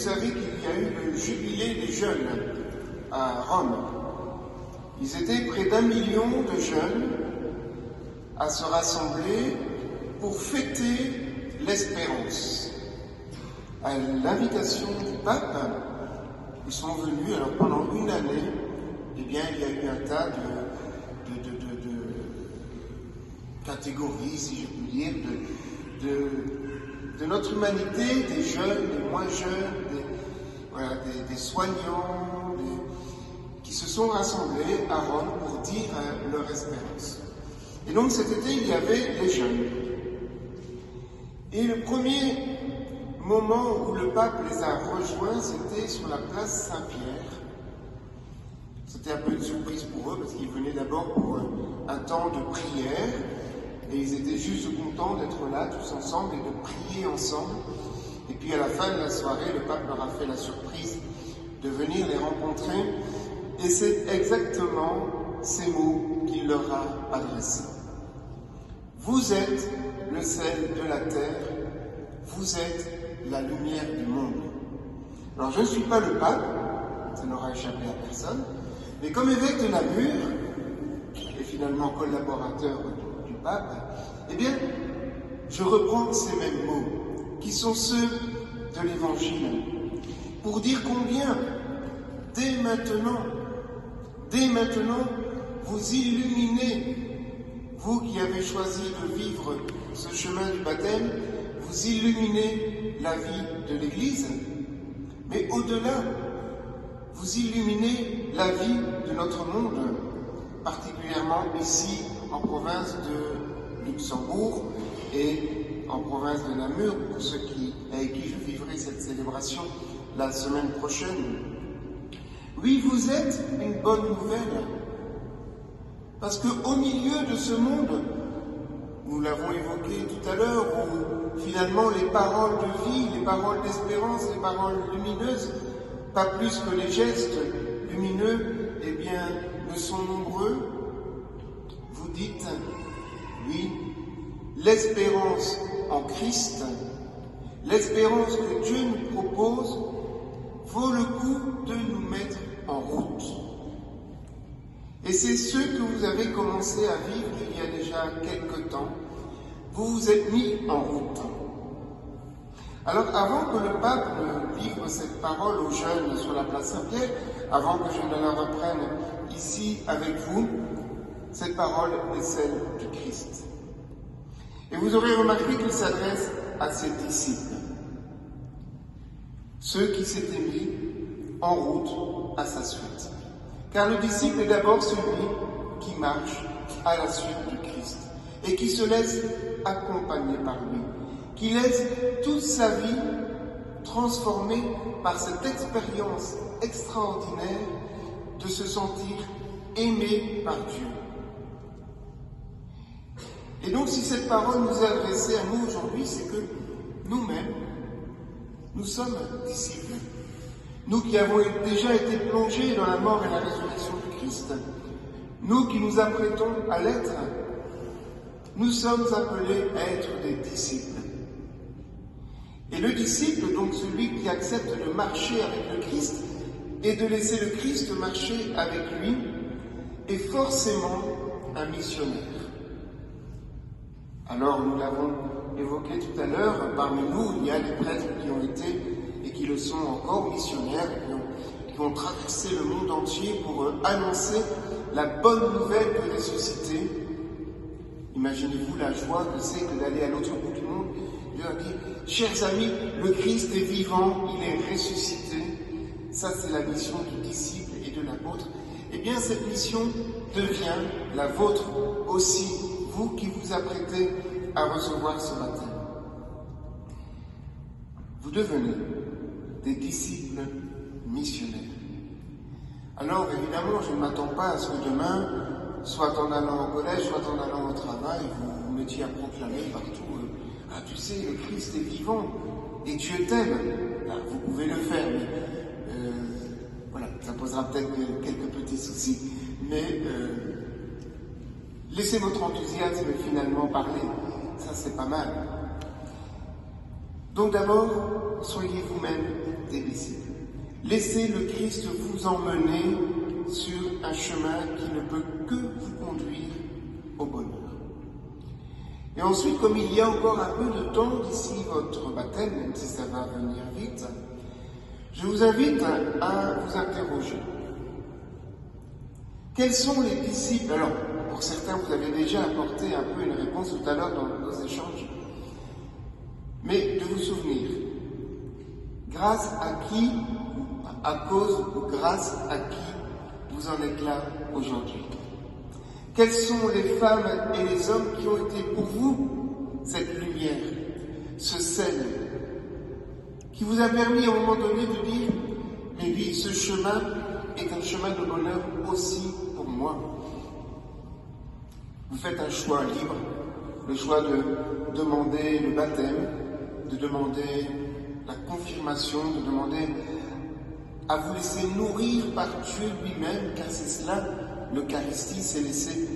savez qu'il y a eu le jubilé des jeunes à Rome. Ils étaient près d'1 million de jeunes à se rassembler pour fêter l'espérance. À l'invitation du pape, ils sont venus, alors pendant une année, eh bien, il y a eu un tas de catégories, si je puis dire, de notre humanité, des jeunes, des moins jeunes, des soignants, qui se sont rassemblés à Rome pour dire leur espérance. Et donc cet été, il y avait les jeunes. Et le premier moment où le pape les a rejoints, c'était sur la place Saint-Pierre. C'était un peu une surprise pour eux, parce qu'ils venaient d'abord pour un temps de prière, et ils étaient juste contents d'être là, tous ensemble, et de prier ensemble. Et puis à la fin de la soirée, le pape leur a fait la surprise de venir les rencontrer, et c'est exactement ces mots qu'il leur a adressés. Vous êtes le sel de la terre, vous êtes la lumière du monde. Alors je ne suis pas le pape, ça n'aura échappé à personne, mais comme évêque de Namur, et finalement collaborateur du pape, eh bien, je reprends ces mêmes mots, qui sont ceux de l'Évangile, pour dire combien, dès maintenant, vous illuminez, vous qui avez choisi de vivre ce chemin du baptême, vous illuminez la vie de l'Église, mais au-delà, vous illuminez la vie de notre monde, particulièrement ici en province de Luxembourg et en province de Namur, pour ceux avec qui je vivrai cette célébration la semaine prochaine. Oui, vous êtes une bonne nouvelle, parce qu'au milieu de ce monde, nous l'avons évoqué tout à l'heure, où finalement les paroles de vie, les paroles d'espérance, les paroles lumineuses, pas plus que les gestes lumineux, eh bien, ne sont nombreux, vous dites, oui, l'espérance en Christ, l'espérance que Dieu nous propose, vaut le coup de nous mettre en route. Et c'est ce que vous avez commencé à vivre il y a déjà quelque temps. Vous vous êtes mis en route. Alors, avant que le pape ne livre cette parole aux jeunes sur la place Saint-Pierre, avant que je ne la reprenne ici avec vous, cette parole est celle du Christ. Et vous aurez remarqué qu'il s'adresse à ses disciples, ceux qui s'étaient mis en route à sa suite. Car le disciple est d'abord celui qui marche à la suite du Christ et qui se laisse accompagner par lui, qui laisse toute sa vie transformée par cette expérience extraordinaire de se sentir aimé par Dieu. Et donc, si cette parole nous est adressée à nous aujourd'hui, c'est que nous-mêmes, nous sommes disciples. Nous qui avons déjà été plongés dans la mort et la résurrection du Christ, nous qui nous apprêtons à l'être, nous sommes appelés à être des disciples. Et le disciple, donc celui qui accepte de marcher avec le Christ et de laisser le Christ marcher avec lui, est forcément un missionnaire. Alors, nous l'avons évoqué tout à l'heure, parmi nous, il y a des prêtres qui ont été et qui le sont encore missionnaires, qui ont traversé le monde entier pour annoncer la bonne nouvelle du ressuscité. Imaginez-vous la joie que c'est que d'aller à l'autre bout du monde, de leur dire « Chers amis, le Christ est vivant, il est ressuscité ». Ça, c'est la mission du disciple et de l'apôtre. Eh bien, cette mission devient la vôtre aussi, vous qui vous apprêtez à recevoir ce baptême. Vous devenez des disciples missionnaires. Alors, évidemment, je ne m'attends pas à ce que demain, soit en allant au collège, soit en allant au travail, vous vous mettiez à proclamer partout « Ah, tu sais, le Christ est vivant et Dieu t'aime ». Vous pouvez le faire, mais voilà, ça posera peut-être quelques petits soucis, mais laissez votre enthousiasme finalement parler, ça c'est pas mal. Donc d'abord, soyez vous-même des disciples. Laissez le Christ vous emmener sur un chemin qui ne peut que vous conduire au bonheur. Et ensuite, comme il y a encore un peu de temps d'ici votre baptême, même si ça va venir vite, je vous invite à vous interroger. Quels sont les disciples? Alors, pour certains, vous avez déjà apporté un peu une réponse tout à l'heure dans nos échanges. Mais de vous souvenir, grâce à qui, à cause ou grâce à qui vous en êtes là aujourd'hui? Quelles sont les femmes et les hommes qui ont été pour vous cette lumière, ce sel, qui vous a permis à un moment donné de dire « Mais oui, ce chemin est un chemin de bonheur aussi pour moi ». Vous faites un choix libre, le choix de demander le baptême, de demander la confirmation, de demander à vous laisser nourrir par Dieu lui-même, car c'est cela, l'Eucharistie, c'est laisser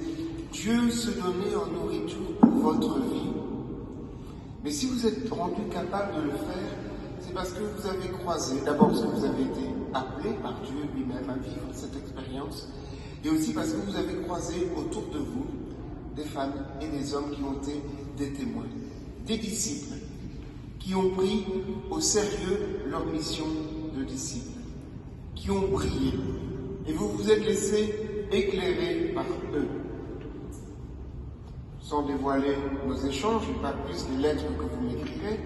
Dieu se donner en nourriture pour votre vie. Mais si vous êtes rendu capable de le faire, c'est parce que vous avez croisé, d'abord parce que vous avez été appelé par Dieu lui-même à vivre cette expérience, et aussi parce que vous avez croisé autour de vous des femmes et des hommes qui ont été des témoins, des disciples, qui ont pris au sérieux leur mission de disciples, qui ont brillé, et vous vous êtes laissé éclairé par eux. Sans dévoiler nos échanges, et pas plus les lettres que vous m'écrirez,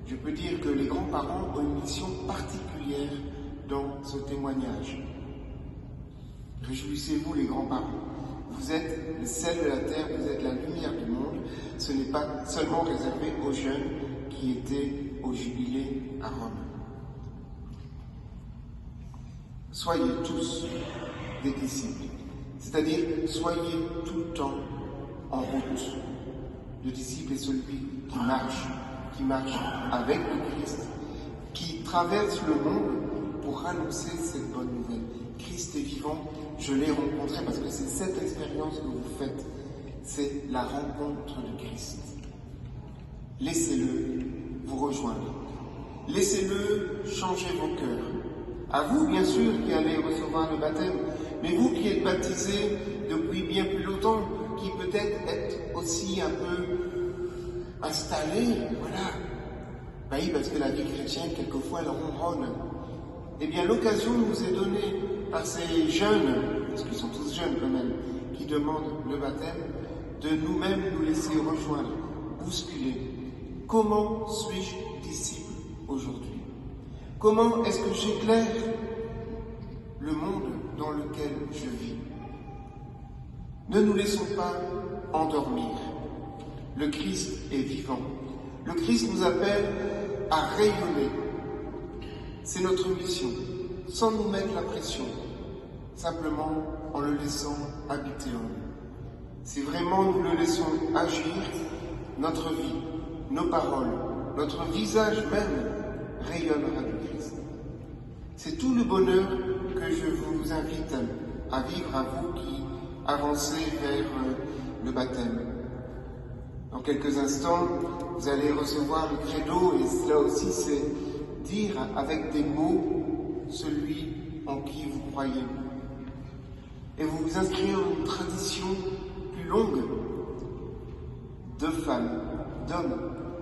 je peux dire que les grands-parents ont une mission particulière dans ce témoignage. Réjouissez-vous les grands-parents. Vous êtes le sel de la terre, vous êtes la lumière du monde. Ce n'est pas seulement réservé aux jeunes qui étaient au jubilé à Rome. Soyez tous des disciples, c'est-à-dire soyez tout le temps en route. Le disciple est celui qui marche avec le Christ, qui traverse le monde pour annoncer cette bonne nouvelle. Christ est vivant, je l'ai rencontré parce que c'est cette expérience que vous faites, c'est la rencontre de Christ. Laissez-le vous rejoindre, laissez-le changer vos cœurs. À vous, bien sûr, qui allez recevoir le baptême, mais vous qui êtes baptisés depuis bien plus longtemps, qui peut-être êtes aussi un peu installés, voilà. Ben oui, parce que la vie chrétienne, quelquefois, elle ronronne. Eh bien, l'occasion nous est donnée par ces jeunes, parce qu'ils sont tous jeunes quand même, qui demandent le baptême, de nous-mêmes nous laisser rejoindre, bousculer. Comment suis-je disciple aujourd'hui? Comment est-ce que j'éclaire le monde dans lequel je vis? Ne nous laissons pas endormir. Le Christ est vivant. Le Christ nous appelle à rayonner. C'est notre mission, sans nous mettre la pression, simplement en le laissant habiter en nous. Si vraiment nous le laissons agir, notre vie, nos paroles, notre visage même rayonnera du Christ. C'est tout le bonheur que je vous invite à vivre, à vous qui avancez vers le baptême. Dans quelques instants, vous allez recevoir le credo, et cela aussi c'est dire avec des mots celui en qui vous croyez. Et vous vous inscrivez dans une tradition plus longue de femmes, d'hommes,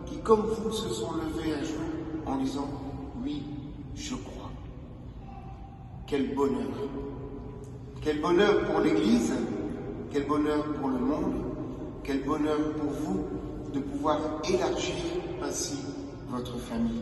qui comme vous se sont levés un jour en disant « Oui, je crois ». Quel bonheur! Quel bonheur pour l'Église, quel bonheur pour le monde, quel bonheur pour vous de pouvoir élargir ainsi votre famille.